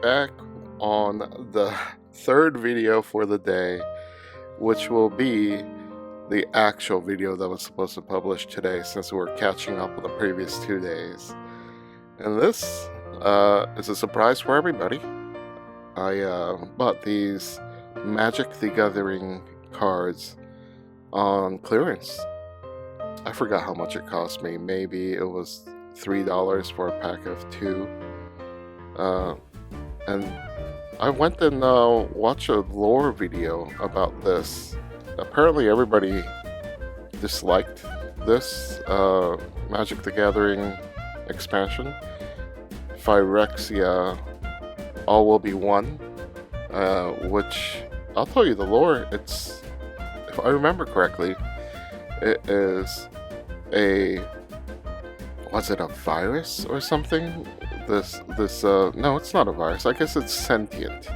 back on the third video for the day, which will be the actual video that was supposed to publish today since we're catching up on the previous 2 days. And this is a surprise for everybody. I bought these Magic the Gathering cards on clearance. I forgot how much it cost me. Maybe it was $3 for a pack of 2. And I went and watched a lore video about this. Apparently everybody disliked this Magic the Gathering expansion. Phyrexia, All Will Be One, which, I'll tell you the lore, it's, if I remember correctly, it is was it a virus or something? No, it's not a virus. I guess it's sentient.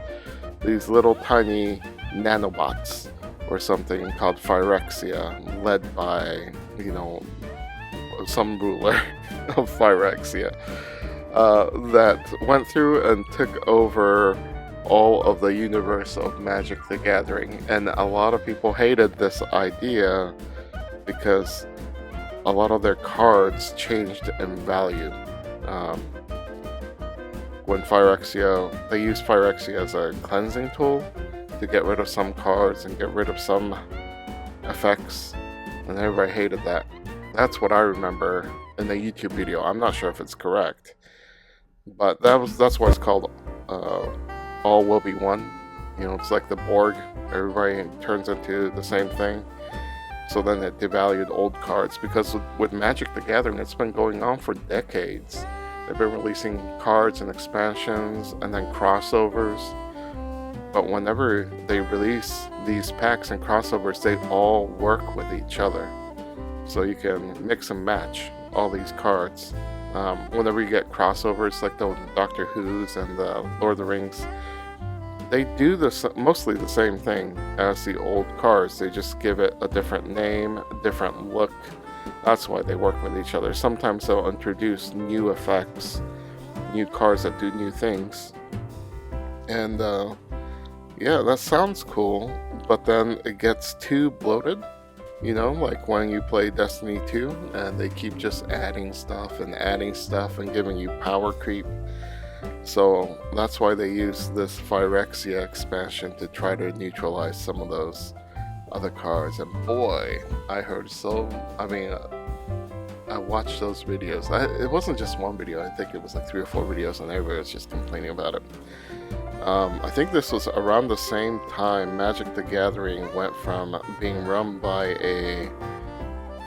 These little tiny nanobots or something called Phyrexia, led by, some ruler of Phyrexia, that went through and took over all of the universe of Magic the Gathering. And a lot of people hated this idea because a lot of their cards changed in value. When Phyrexia, they used Phyrexia as a cleansing tool to get rid of some cards and get rid of some effects, and everybody hated that. That's what I remember in the YouTube video. I'm not sure if it's correct, but that's why it's called All Will Be One. It's like the Borg. Everybody turns into the same thing. So then it devalued old cards, because with Magic the Gathering, it's been going on for decades. They've been releasing cards and expansions and then crossovers. But whenever they release these packs and crossovers, they all work with each other. So you can mix and match all these cards. Whenever you get crossovers like the Doctor Who's and the Lord of the Rings, they do mostly the same thing as the old cards. They just give it a different name, a different look. That's why they work with each other. Sometimes they'll introduce new effects, new cards that do new things. And yeah, that sounds cool, but then it gets too bloated. Like when you play Destiny 2 and they keep just adding stuff and giving you power creep. So that's why they use this Phyrexia expansion to try to neutralize some of those other cards. And boy, I watched those videos. It wasn't just one video. I think it was like 3 or 4 videos, and everybody was just complaining about it. I think this was around the same time Magic the Gathering went from being run by a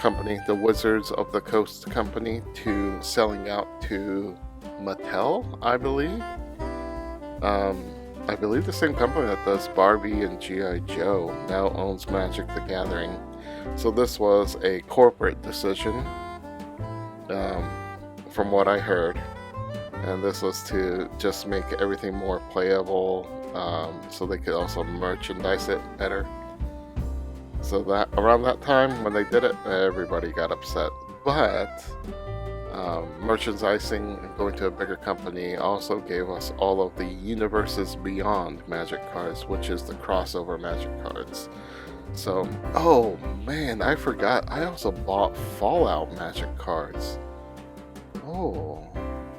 company, the Wizards of the Coast company, to selling out to Mattel, I believe. I believe the same company that does Barbie and G.I. Joe now owns Magic the Gathering. So this was a corporate decision, from what I heard. And this was to just make everything more playable, so they could also merchandise it better. So that around that time when they did it, everybody got upset. But merchandising and going to a bigger company also gave us all of the Universes Beyond Magic cards, which is the crossover Magic cards. So, oh man, I forgot, I also bought Fallout Magic cards. Oh,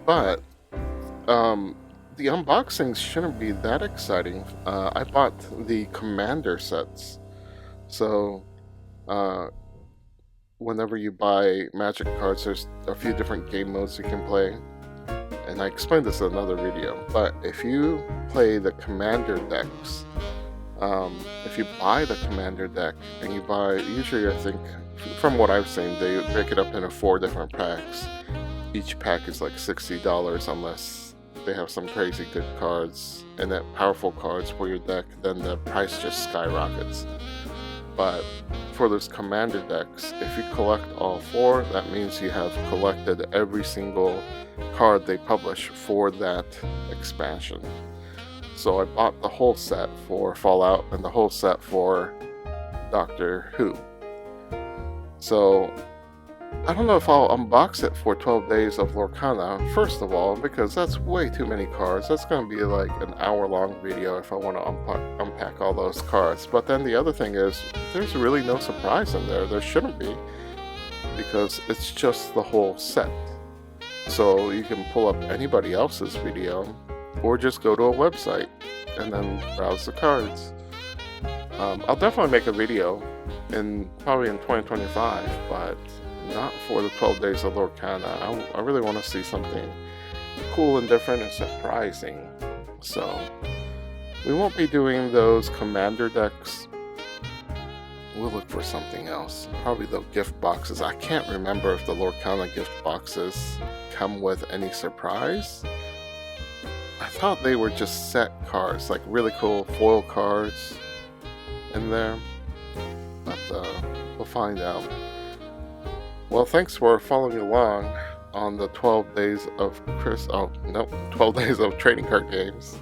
but the unboxings shouldn't be that exciting. I bought the Commander sets. So, whenever you buy Magic cards, there's a few different game modes you can play. And I explained this in another video. But if you play the Commander decks, if you buy the Commander deck, and you buy, usually I think, from what I've seen, they break it up into 4 different packs. Each pack is like $60 unless they have some crazy good cards and that powerful cards for your deck, then the price just skyrockets. But for those Commander decks, if you collect all 4, that means you have collected every single card they publish for that expansion. So I bought the whole set for Fallout and the whole set for Doctor Who. So I don't know if I'll unbox it for 12 days of Lorcana, first of all, because that's way too many cards. That's going to be like an hour-long video if I want to unpack all those cards. But then the other thing is, there's really no surprise in there. There shouldn't be, because it's just the whole set. So you can pull up anybody else's video, or just go to a website and then browse the cards. I'll definitely make a video probably in 2025, but not for the 12 days of Lorcana. I really want to see something cool and different and surprising. So we won't be doing those commander decks. We'll look for something else. Probably the gift boxes. I can't remember if the Lorcana gift boxes come with any surprise. I thought they were just set cards, like really cool foil cards in there. But we'll find out. Well, thanks for following along on the 12 days of 12 days of trading card games.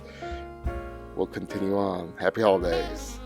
We'll continue on. Happy holidays.